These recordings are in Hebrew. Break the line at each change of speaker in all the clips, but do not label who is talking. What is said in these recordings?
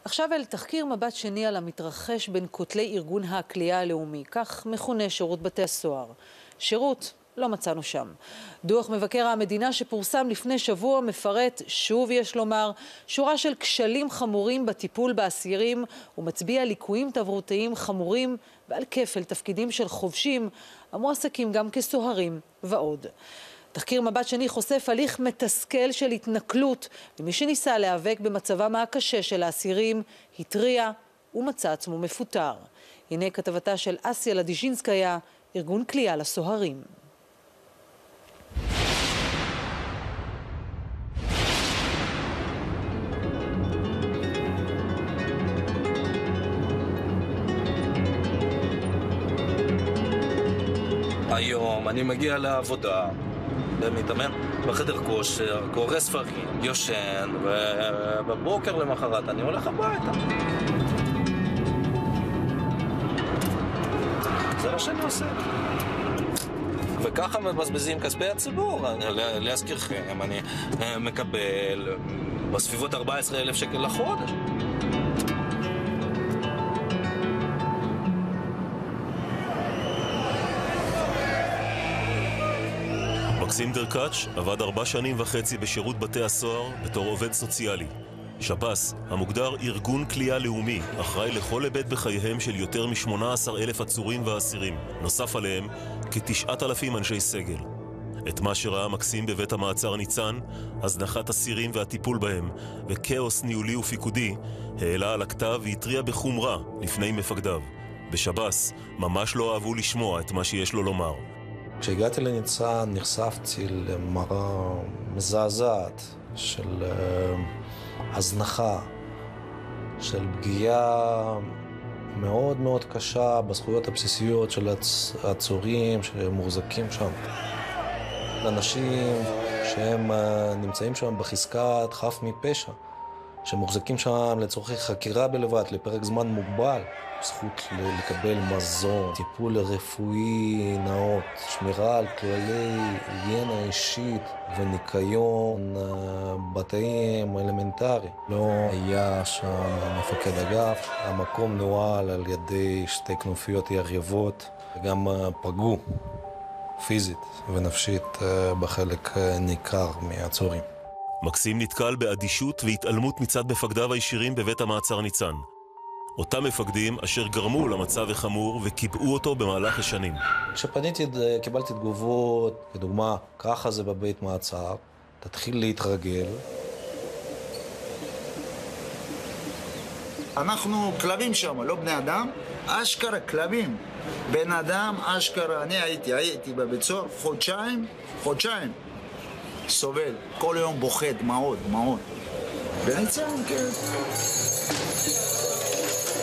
עכשיו אל תחקיר מבט שני על המתרחש בין כותלי ארגון הכלייה הלאומי, כך מכונה שירות בתי הסוהר. שירות לא מצאנו שם. דוח מבקר המדינה שפורסם לפני שבוע מפרט, שוב יש לומר, שורה של כשלים חמורים בטיפול באסירים ומצביע על ליקויים תברואתיים חמורים ועל כפל תפקידים של חובשים המועסקים גם כסוהרים ועוד. תחקיר מבט שני חושף הליך מתסכל של התנכלות, ומי שניסה להיאבק במצבם הקשה של האסירים התריע ומצא עצמו מפוטר. הנה כתבתה של אסיה לדיז'ינסקיה, ארגון כליאה לסוהרים.
היום אני מגיע לעבודה, מתאמן בחדר כושר, קורא ספרים, יושן, ובבוקר למחרת אני הולך הביתה. זה מה שאני עושה. וככה מבזבזים כספי הציבור. להזכירכם, אני מקבל בסביבות 14,000 שקל לחודש.
מקסים דרקץ' עבד 4.5 שנים בשירות בתי הסוהר בתור עובד סוציאלי. שב"ס, המוגדר ארגון כליאה לאומי, אחראי לכל היבט בחייהם של יותר מ-18,000 עצורים ואסירים. נוסף עליהם כ-9,000 אנשי סגל. את מה שראה מקסים בבית המעצר ניצן, הזנחת אסירים והטיפול בהם, וכאוס ניהולי ופיקודי, העלה על הכתב והתריע בחומרה לפני מפקדיו. בשב"ס ממש לא אהבו לשמוע את מה שיש לו לומר.
כשהגעתי לניצן נחשפתי למראה מזעזעת של הזנחה, של פגיעה מאוד מאוד קשה בזכויות הבסיסיות של העצורים שמוחזקים שם. אנשים שהם נמצאים שם בחזקת חף מפשע, שמוחזקים שם לצורכי חקירה בלבד, לפרק זמן מוגבל. זכות לקבל מזון, טיפול רפואי נאות, שמירה על כללי היגיינה אישית וניקיון בתים אלמנטרי. לא היה שם מפקד אגף, המקום נוהל על ידי שתי כנופיות יריבות, וגם פגעו פיזית ונפשית בחלק ניכר מהעצורים.
מקסים נתקל באדישות והתעלמות מצד מפקדיו הישירים בבית המעצר ניצן. אותם מפקדים אשר גרמו למצב החמור וקיבעו אותו במהלך השנים.
כשפניתי קיבלתי תגובות, כדוגמה, ככה זה בבית מעצר, תתחיל להתרגל.
אנחנו כלבים שם, לא בני אדם, אשכרה כלבים. בן אדם, אשכרה, אני הייתי בבית סוהר חודשיים, סובל, כל יום בוכה, דמעות. בניצן, כן.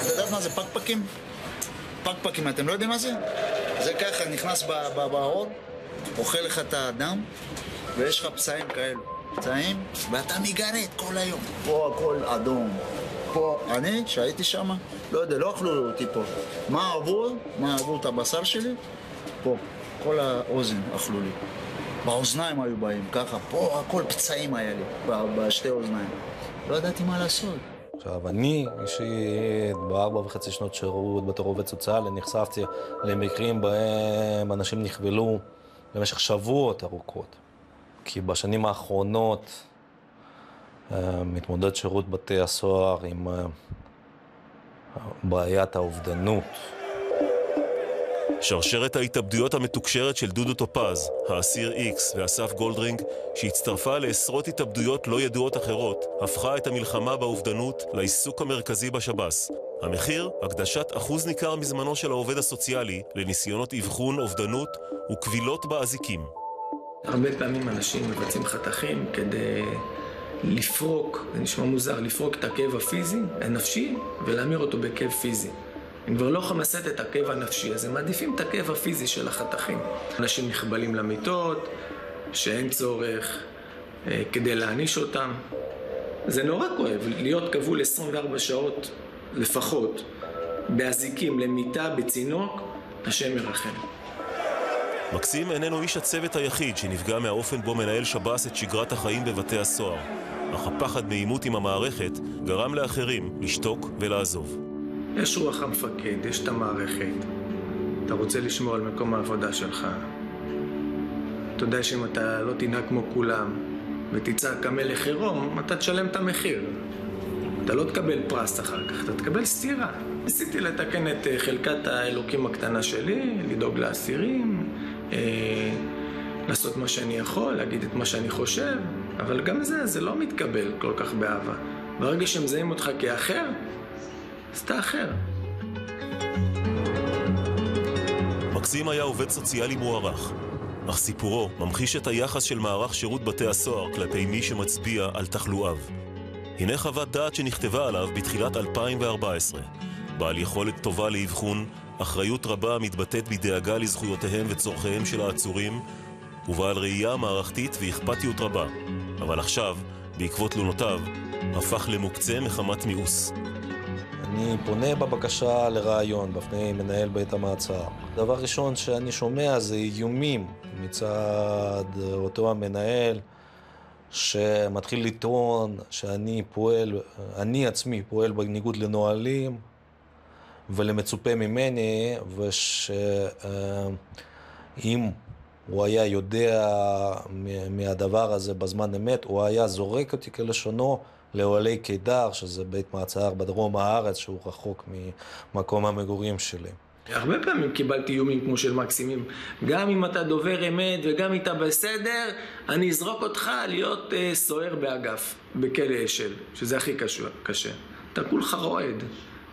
אתה יודעת מה זה פקפקים? פקפקים, אתם לא יודעים מה זה? זה ככה, נכנס בעור, אוכל לך את האדם, ויש לך פצעים כאלו. פצעים, ואתה מגרד כל היום. פה הכל אדום. פה, אני, שהייתי שם, לא יודע, לא אכלו אותי פה. מה אהבו את הבשר שלי? פה, כל האוזן אכלו לי. באוזניים היו באים, ככה, פה הכל פצעים היה לי, בשתי אוזניים. לא ידעתי מה לעשות.
עכשיו, אני אישית ב4.5 שנות שירות בתור עובד סוציאלי נחשפתי למקרים בהם אנשים נכבלו במשך שבועות ארוכות. כי בשנים האחרונות מתמודד שירות בתי הסוהר עם בעיית האובדנות.
שרשרת ההתאבדויות המתוקשרת של דודו טופז, האסיר איקס ואסף גולדרינג, שהצטרפה לעשרות התאבדויות לא ידועות אחרות, הפכה את המלחמה באובדנות לעיסוק המרכזי בשב"ס. המחיר, הקדשת אחוז ניכר מזמנו של העובד הסוציאלי לניסיונות אבחון אובדנות וקבילות באזיקים.
הרבה פעמים אנשים מבצעים חתכים כדי לפרוק, זה נשמע מוזר, לפרוק את הכאב הפיזי, הנפשי, ולהמיר אותו בכאב פיזי. הם כבר לא יכולים לשאת את הכאב הנפשי, אז הם מעדיפים את הכאב הפיזי של החתכים. אנשים נכבלים למיטות, שאין צורך, כדי להעניש אותם. זה נורא כואב, להיות כבול 24 שעות לפחות, באזיקים, למיטה, בצינוק, השם ירחם.
מקסים איננו איש הצוות היחיד שנפגע מהאופן בו מנהל שב"ס את שגרת החיים בבתי הסוהר. אך הפחד מעימות עם המערכת גרם לאחרים לשתוק ולעזוב.
יש רוח המפקד, יש את המערכת. אתה רוצה לשמור על מקום העבודה שלך. אתה יודע שאם אתה לא תנהג כמו כולם ותצעק המלך עירום, אתה תשלם את המחיר. אתה לא תקבל פרס אחר כך, אתה תקבל סתירה. ניסיתי לתקן את חלקת האלוקים הקטנה שלי, לדאוג לאסירים, לעשות מה שאני יכול, להגיד את מה שאני חושב, אבל גם זה לא מתקבל כל כך באהבה. ברגע שמזהים אותך כאחר, אז אתה אחר.
מקסים היה עובד סוציאלי מוערך, אך סיפורו ממחיש את היחס של מערך שירות בתי הסוהר כלפי מי שמצביע על תחלואיו. הנה חוות דעת שנכתבה עליו בתחילת 2014, בעל יכולת טובה לאבחון, אחריות רבה המתבטאת בדאגה לזכויותיהם וצורכיהם של העצורים, ובעל ראייה מערכתית ואכפתיות רבה. אבל עכשיו, בעקבות תלונותיו, הפך למוקצה מחמת מיאוס.
אני פונה בבקשה לרעיון בפני מנהל בית המעצר. דבר ראשון שאני שומע זה איומים מצד אותו המנהל, שמתחיל לטעון שאני עצמי פועל בניגוד לנהלים ולמצופה ממני, ושאם הוא היה יודע מהדבר הזה בזמן אמת, הוא היה זורק אותי כלשונו לאוהלי קידר, שזה בית מעצר בדרום הארץ, שהוא רחוק ממקום המגורים שלי.
הרבה פעמים קיבלתי איומים כמו של מקסימים. גם אם אתה דובר אמת וגם אם אתה בסדר, אני אזרוק אותך להיות סוער באגף, בכלא אשל, שזה הכי קשה. אתה כולך רועד.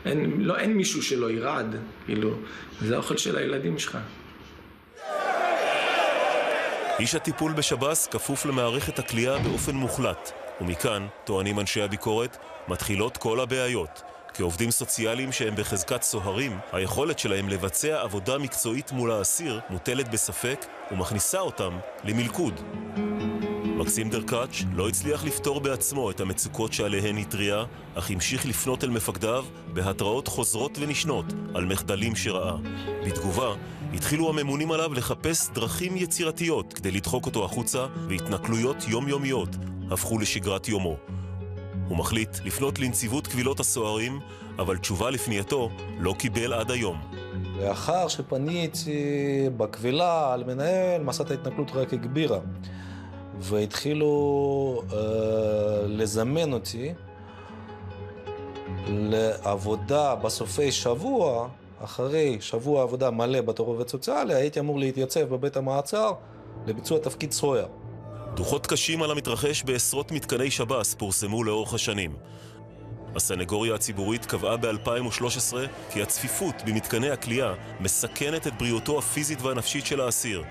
אין מישהו שלא ירעד, כאילו, זה האוכל של הילדים שלך.
איש הטיפול בשב"ס כפוף למערכת הכלייה באופן מוחלט, ומכאן, טוענים אנשי הביקורת, מתחילות כל הבעיות. כעובדים סוציאליים שהם בחזקת סוהרים, היכולת שלהם לבצע עבודה מקצועית מול האסיר מוטלת בספק ומכניסה אותם למלכוד. מקסים דרקאץ' לא הצליח לפתור בעצמו את המצוקות שעליהן התריע, אך המשיך לפנות אל מפקדיו בהתראות חוזרות ונשנות על מחדלים שראה. בתגובה, התחילו הממונים עליו לחפש דרכים יצירתיות כדי לדחוק אותו החוצה, והתנכלויות יומיומיות הפכו לשגרת יומו. הוא מחליט לפנות לנציבות קבילות הסוהרים, אבל תשובה לפנייתו לא קיבל עד היום.
לאחר שפניתי בקבילה על מנהל, מסעת ההתנכלות רק הגבירה. והתחילו לזמן אותי לעבודה בסופי שבוע, אחרי שבוע עבודה מלא בתור עובד סוציאלי, הייתי אמור להתייצב בבית המעצר לביצוע תפקיד סוהר.
דוחות קשים על המתרחש בעשרות מתקני שב"ס פורסמו לאורך השנים. הסנגוריה הציבורית קבעה ב-2013 כי הצפיפות במתקני הכלייה מסכנת את בריאותו הפיזית והנפשית של האסיר,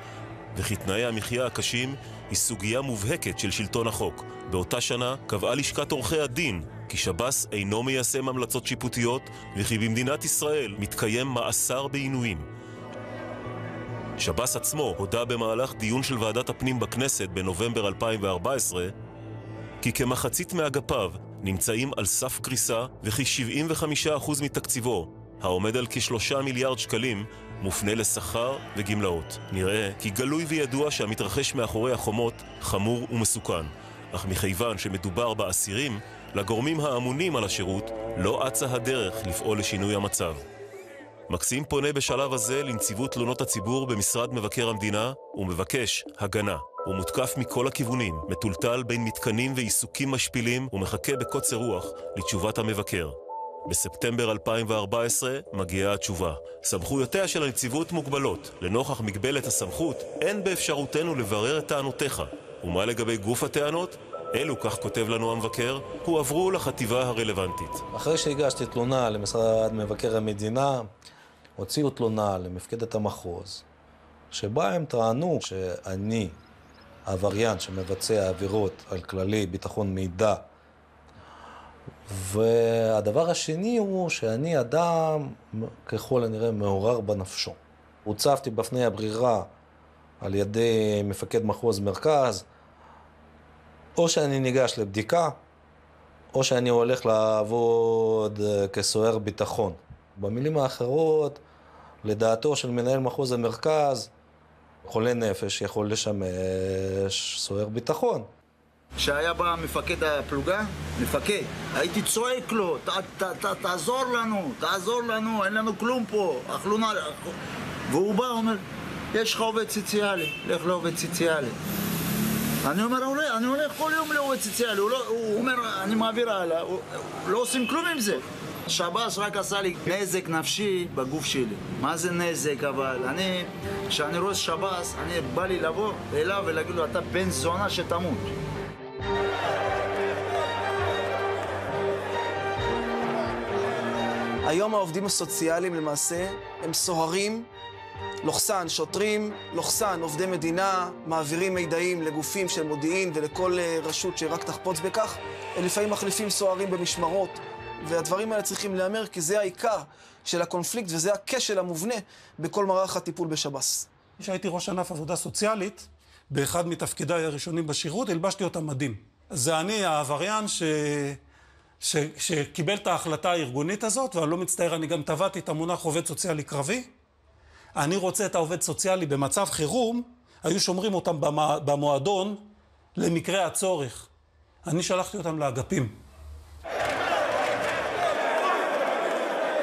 וכי תנאי המחיה הקשים היא סוגיה מובהקת של שלטון החוק. באותה שנה קבעה לשכת עורכי הדין כי שב"ס אינו מיישם המלצות שיפוטיות, וכי במדינת ישראל מתקיים מאסר בעינויים. שב"ס עצמו הודה במהלך דיון של ועדת הפנים בכנסת בנובמבר 2014 כי כמחצית מאגפיו נמצאים על סף קריסה, וכי 75% מתקציבו, העומד על כ3 מיליארד שקלים, מופנה לשכר וגמלאות. נראה כי גלוי וידוע שהמתרחש מאחורי החומות חמור ומסוכן, אך מכיוון שמדובר באסירים, לגורמים האמונים על השירות לא אצה הדרך לפעול לשינוי המצב. מקסים פונה בשלב הזה לנציבות תלונות הציבור במשרד מבקר המדינה ומבקש הגנה. הוא מותקף מכל הכיוונים, מטולטל בין מתקנים ועיסוקים משפילים ומחכה בקוצר רוח לתשובת המבקר. בספטמבר 2014 מגיעה התשובה. סמכויותיה של הנציבות מוגבלות. לנוכח מגבלת הסמכות, אין באפשרותנו לברר את טענותיך. ומה לגבי גוף הטענות? אלו, כך כותב לנו המבקר, הועברו לחטיבה הרלוונטית.
אחרי שהגשתי תלונה למשרד מבקר המדינה, הוציאו תלונה למפקדת המחוז, שבה הם טענו שאני עבריין שמבצע עבירות על כללי ביטחון מידע. והדבר השני הוא שאני אדם ככל הנראה מעורר בנפשו. הוצבתי בפני הברירה על ידי מפקד מחוז מרכז, או שאני ניגש לבדיקה, או שאני הולך לעבוד כסוהר ביטחון. במילים האחרות, לדעתו של מנהל מחוז המרכז, חולה נפש יכול לשמש סוהר ביטחון.
כשהיה בא מפקד הפלוגה, מפקד, הייתי צועק לו, תעזור לנו, אין לנו כלום פה, אכלו נע... והוא בא, אומר, יש לך עובד סוציאלי, לך לעובד סוציאלי. אני הולך כל יום לעובד סוציאלי, הוא אומר, אני מעביר הלאה, לא עושים כלום עם זה. שב"ס רק עשה לי נזק נפשי בגוף שלי. מה זה נזק? אבל כשאני רואה שב"ס, בא לי לבוא אליו ולהגיד לו, אתה בן זונה שתמות.
היום העובדים הסוציאליים למעשה הם סוהרים, לוחסן שוטרים, לוחסן עובדי מדינה, מעבירים מידעים לגופים של מודיעין ולכל רשות שרק תחפוץ בכך. לפעמים מחליפים סוהרים במשמרות, והדברים האלה צריכים להיאמר כי זה העיקר של הקונפליקט וזה הכשל המובנה בכל מערך הטיפול בשב"ס.
כשהייתי ראש ענף עבודה סוציאלית, באחד מתפקידיי הראשונים בשירות, הלבשתי אותם מדים. זה אני העבריין שקיבל את ההחלטה הארגונית הזאת, ואני לא מצטער, אני גם טבעתי את המונח עובד סוציאלי קרבי. אני רוצה את העובד סוציאלי במצב חירום, היו שומרים אותם במועדון למקרה הצורך. אני שלחתי אותם לאגפים.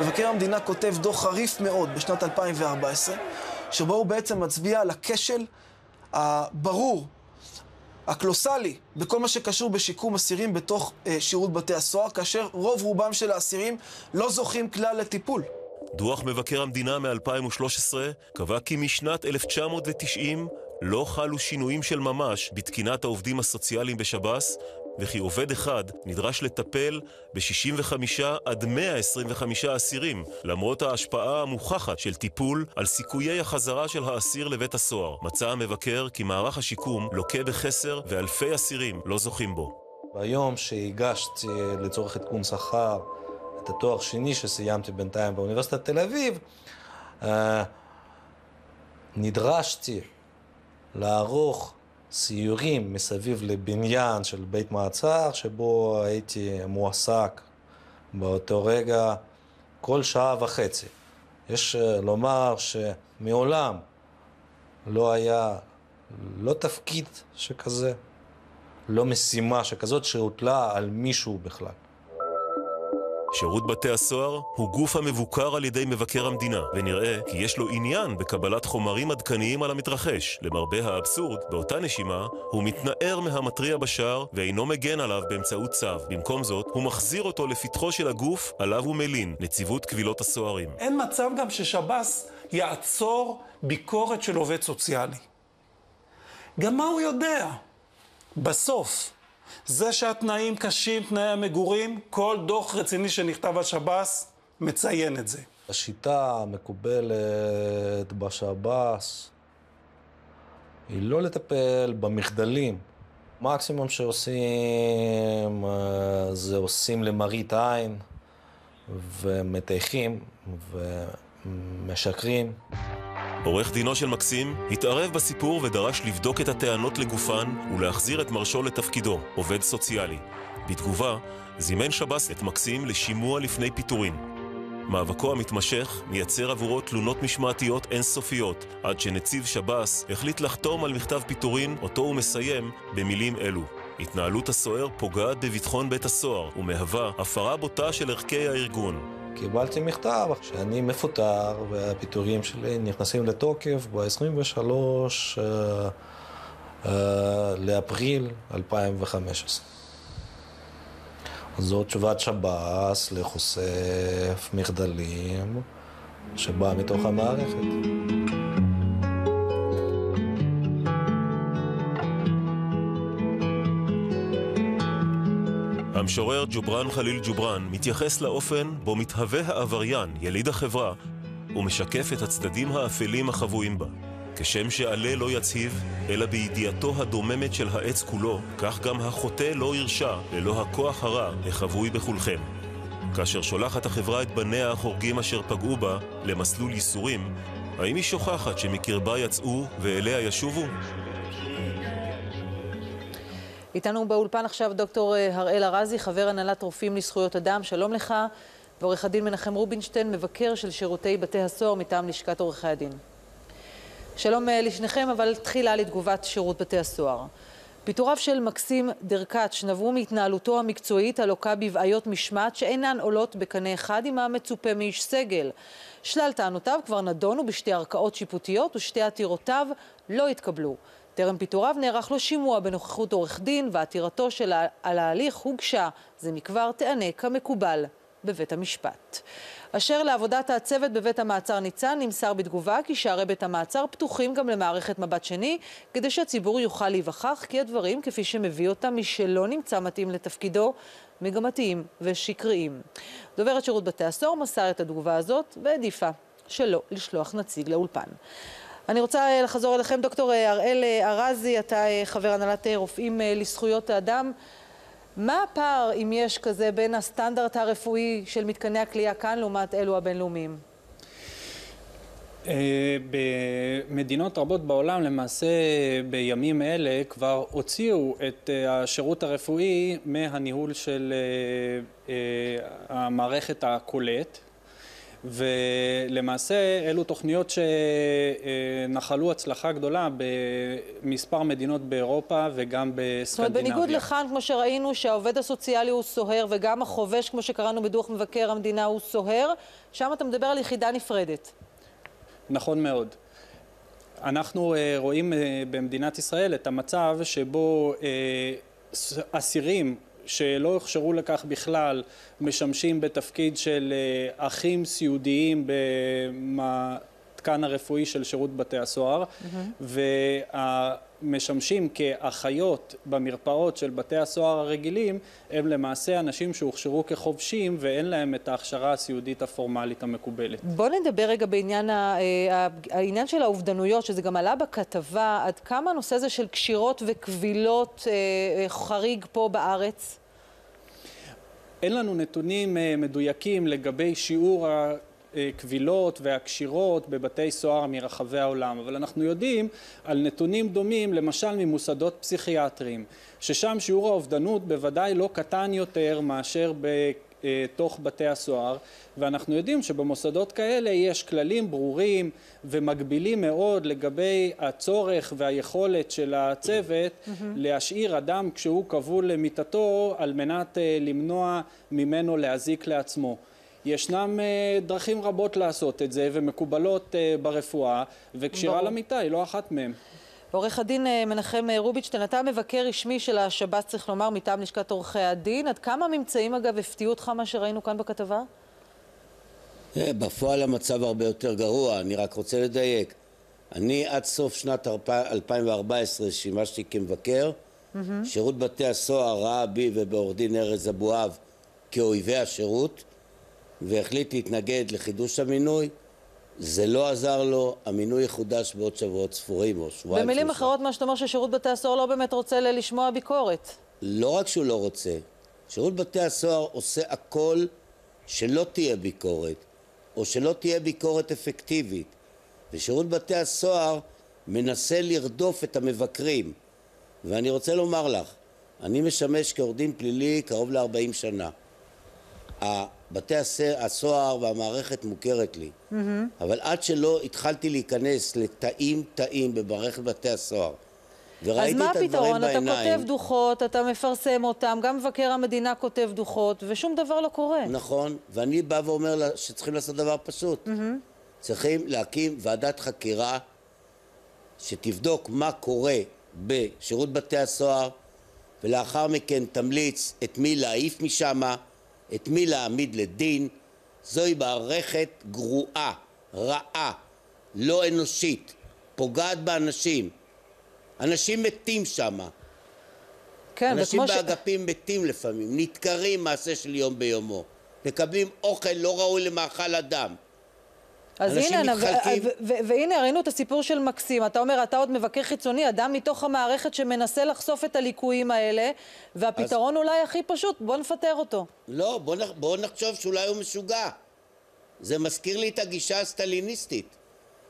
מבקר המדינה כותב דוח חריף מאוד בשנת 2014, שבו הוא בעצם מצביע על הכשל הברור, הקלוסלי, בכל מה שקשור בשיקום אסירים בתוך שירות בתי הסוהר, כאשר רוב רובם של האסירים לא זוכים כלל לטיפול.
דוח מבקר המדינה מ-2013 קבע כי משנת 1990 לא חלו שינויים של ממש בתקינת העובדים הסוציאליים בשב"ס, וכי עובד אחד נדרש לטפל ב-65 עד 125 אסירים, למרות ההשפעה המוכחת של טיפול על סיכויי החזרה של האסיר לבית הסוהר. מצא המבקר כי מערך השיקום לוקה בחסר ואלפי אסירים לא זוכים בו.
ביום שהגשתי לצורך עדכון שכר את התואר שני שסיימתי בינתיים באוניברסיטת תל אביב, נדרשתי לערוך סיורים מסביב לבניין של בית מעצר, שבו הייתי מועסק באותו רגע כל שעה וחצי. יש לומר שמעולם לא היה לא תפקיד שכזה, לא משימה שכזאת שהוטלה על מישהו בכלל.
שירות בתי הסוהר הוא גוף המבוקר על ידי מבקר המדינה, ונראה כי יש לו עניין בקבלת חומרים עדכניים על המתרחש. למרבה האבסורד, באותה נשימה, הוא מתנער מהמטריע בשער ואינו מגן עליו באמצעות צו. במקום זאת, הוא מחזיר אותו לפתחו של הגוף עליו הוא מלין, נציבות קבילות הסוהרים.
אין מצב גם ששב"ס יעצור ביקורת של עובד סוציאלי. גם מה הוא יודע? בסוף, זה שהתנאים קשים, תנאי המגורים, כל דוח רציני שנכתב על שב"ס מציין את זה.
השיטה המקובלת בשב"ס היא לא לטפל במחדלים. מקסימום שעושים זה עושים למראית עין ומטייחים ומשקרים.
עורך דינו של מקסים התערב בסיפור ודרש לבדוק את הטענות לגופן ולהחזיר את מרשו לתפקידו, עובד סוציאלי. בתגובה, זימן שב"ס את מקסים לשימוע לפני פיטורין. מאבקו המתמשך מייצר עבורו תלונות משמעתיות אינסופיות, עד שנציב שב"ס החליט לחתום על מכתב פיטורין, אותו הוא מסיים במילים אלו: התנהלות הסוהר פוגעת בביטחון בית הסוהר ומהווה הפרה בוטה של ערכי הארגון.
קיבלתי מכתב שאני מפוטר והפיטורים שלי נכנסים לתוקף ב-23 לאפריל 2015. זאת תשובת שב"ס לחושף מחדלים שבא מתוך המערכת.
המשורר ג'ובראן חליל ג'ובראן מתייחס לאופן בו מתהווה העבריין, יליד החברה, ומשקף את הצדדים האפלים החבויים בה. כשם שעלה לא יציב, אלא בידיעתו הדוממת של העץ כולו, כך גם החוטא לא ירשע, ללא הכוח הרע החבוי בכולכם. כאשר שולחת החברה את בניה החורגים אשר פגעו בה למסלול ייסורים, האם היא שוכחת שמקרבה יצאו ואליה ישובו?
איתנו באולפן עכשיו דוקטור הראל ארזי, חבר הנהלת רופאים לזכויות אדם. שלום לך. ועורך הדין מנחם רובינשטיין, מבקר של שירותי בתי הסוהר מטעם לשכת עורכי הדין. שלום לשניכם, אבל תחילה לתגובת שירות בתי הסוהר. פיטוריו של מקסים דרקץ' נבעו מהתנהלותו המקצועית הלוקה בבעיות משמעת שאינן עולות בקנה אחד עם המצופה מאיש סגל. שלל טענותיו כבר נדונו בשתי ערכאות שיפוטיות ושתי עתירותיו לא התקבלו. טרם פיטוריו נערך לו שימוע בנוכחות עורך דין ועתירתו על ההליך הוגשה זה מכבר תענה כמקובל בבית המשפט. אשר לעבודת הצוות בבית המעצר ניצן נמסר בתגובה כי שערי בית המעצר פתוחים גם למערכת מבט שני כדי שהציבור יוכל להיווכח כי הדברים כפי שמביא אותם מי שלא נמצא מתאים לתפקידו מגמתיים ושקריים. דוברת שירות בתי הסוהר מסר את התגובה הזאת והעדיפה שלא לשלוח נציג לאולפן. אני רוצה לחזור אליכם דוקטור הראל ארזי, אתה חבר הנהלת רופאים לזכויות האדם. מה הפער, אם יש כזה, בין הסטנדרט הרפואי של מתקני הכלייה כאן לעומת אלו הבינלאומיים?
במדינות רבות בעולם, למעשה בימים אלה, כבר הוציאו את השירות הרפואי מהניהול של המערכת הקולט, ולמעשה אלו תוכניות שנחלו הצלחה גדולה במספר מדינות באירופה וגם בסקנדינביה.
זאת אומרת, בניגוד לכאן, כמו שראינו שהעובד הסוציאלי הוא סוהר וגם החובש, כמו שקראנו בדוח מבקר המדינה, הוא סוהר, שם אתה מדבר על יחידה נפרדת.
נכון מאוד. אנחנו רואים במדינת ישראל את המצב שבו אסירים שלא הוכשרו לכך בכלל משמשים בתפקיד של אחים סיעודיים במתקן הרפואי של שירות בתי הסוהר, והמשמשים כאחיות במרפאות של בתי הסוהר הרגילים הם למעשה אנשים שהוכשרו כחובשים ואין להם את ההכשרה הסיעודית הפורמלית המקובלת.
בוא נדבר רגע בעניין העניין של האובדנויות, שזה גם עלה בכתבה, עד כמה הנושא הזה של קשירות וקבילות חריג פה בארץ?
אין לנו נתונים מדויקים לגבי שיעור הקבילות והקשירות בבתי סוהר מרחבי העולם, אבל אנחנו יודעים על נתונים דומים למשל ממוסדות פסיכיאטריים, ששם שיעור האובדנות בוודאי לא קטן יותר מאשר בתוך בתי הסוהר, ואנחנו יודעים שבמוסדות כאלה יש כללים ברורים ומגבילים מאוד לגבי הצורך והיכולת של הצוות להשאיר אדם כשהוא כבול למיטתו על מנת למנוע ממנו להזיק לעצמו. ישנם דרכים רבות לעשות את זה ומקובלות ברפואה, וקשירה למיטה היא לא אחת מהם.
עורך הדין מנחם רובינשטיין, אתה מבקר רשמי של השב"ס, צריך לומר, מטעם לשכת עורכי הדין. עד כמה ממצאים אגב הפתיעו אותך מה שראינו כאן בכתבה?
בפועל המצב הרבה יותר גרוע, אני רק רוצה לדייק. אני עד סוף שנת 2014 שימשתי כמבקר, שירות בתי הסוהר ראה בי ובעורך דין ארז אבואב כאויבי השירות, והחליט להתנגד לחידוש המינוי. זה לא עזר לו, המינוי יחודש בעוד שבועות ספורים או שבועיים.
במילים אחרות, מה שאתה אומר ששירות בתי הסוהר לא באמת רוצה לשמוע ביקורת.
לא רק שהוא לא רוצה, שירות בתי הסוהר עושה הכל שלא תהיה ביקורת, או שלא תהיה ביקורת אפקטיבית. ושירות בתי הסוהר מנסה לרדוף את המבקרים. ואני רוצה לומר לך, אני משמש כעורך דין פלילי קרוב ל-40 שנה. בתי הסוהר והמערכת מוכרת לי, אבל עד שלא התחלתי להיכנס לתאים במערכת בתי הסוהר, וראיתי את הדברים בעיניים. אז מה הפתרון?
אתה כותב דוחות, אתה מפרסם אותם, גם מבקר המדינה כותב דוחות, ושום דבר לא קורה.
נכון, ואני בא ואומר שצריכים לעשות דבר פשוט. צריכים להקים ועדת חקירה שתבדוק מה קורה בשירות בתי הסוהר, ולאחר מכן תמליץ את מי להעיף משם, את מי להעמיד לדין. זוהי מערכת גרועה, רעה, לא אנושית, פוגעת באנשים. אנשים מתים שם.
כן,
אנשים באגפים מתים לפעמים, נתקרים מעשה של יום ביומו, מקבלים אוכל לא ראוי למאכל אדם.
אז הנה, והנה ראינו את הסיפור של מקסים. אתה אומר, אתה עוד מבקר חיצוני, אדם מתוך המערכת שמנסה לחשוף את הליקויים האלה, והפתרון אולי הכי פשוט, בוא נפטר אותו.
לא, בוא נחשוב שאולי הוא משוגע. זה מזכיר לי את הגישה הסטליניסטית.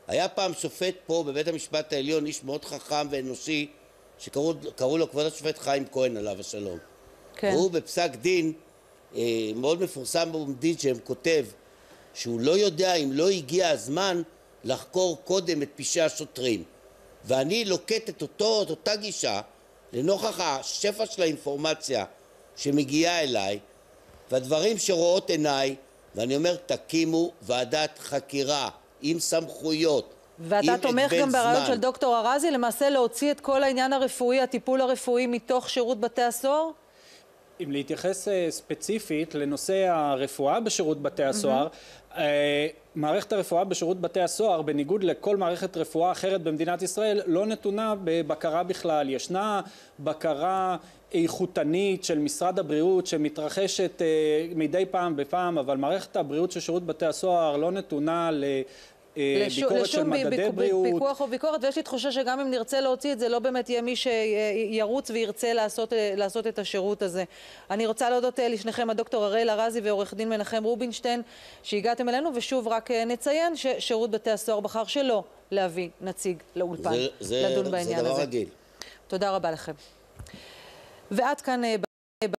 היה פעם שופט פה בבית המשפט העליון, איש מאוד חכם ואנושי, שקראו לו כבוד השופט חיים כהן עליו השלום. כן. והוא בפסק דין מאוד מפורסם במדיג'ם כותב, שהוא לא יודע אם לא הגיע הזמן לחקור קודם את פשעי השוטרים. ואני לוקט את אותה גישה לנוכח השפע של האינפורמציה שמגיעה אליי, והדברים שרואות עיניי, ואני אומר, תקימו ועדת חקירה עם סמכויות,
ואתה תומך גם ברעיון של דוקטור ארזי, למעשה להוציא את כל העניין הרפואי, הטיפול הרפואי מתוך שירות בתי הסוהר?
אם להתייחס ספציפית לנושא הרפואה בשירות בתי הסוהר, מערכת הרפואה בשירות בתי הסוהר, בניגוד לכל מערכת רפואה אחרת במדינת ישראל, לא נתונה בבקרה בכלל. ישנה בקרה איכותנית של משרד הבריאות שמתרחשת מדי פעם בפעם, אבל מערכת הבריאות של שירות בתי הסוהר לא נתונה ביקורת של מדדי בריאות.
פיקוח או ביקורת, ויש לי תחושה שגם אם נרצה להוציא את זה, לא באמת יהיה מי שירוץ וירצה לעשות את השירות הזה. אני רוצה להודות לשניכם, הדוקטור הראל ארזי ועורך דין מנחם רובינשטיין, שהגעתם אלינו, ושוב רק נציין ששירות בתי הסוהר בחר שלא להביא נציג לאולפן לדון בעניין הזה.
זה דבר רגיל.
תודה רבה לכם. ועד כאן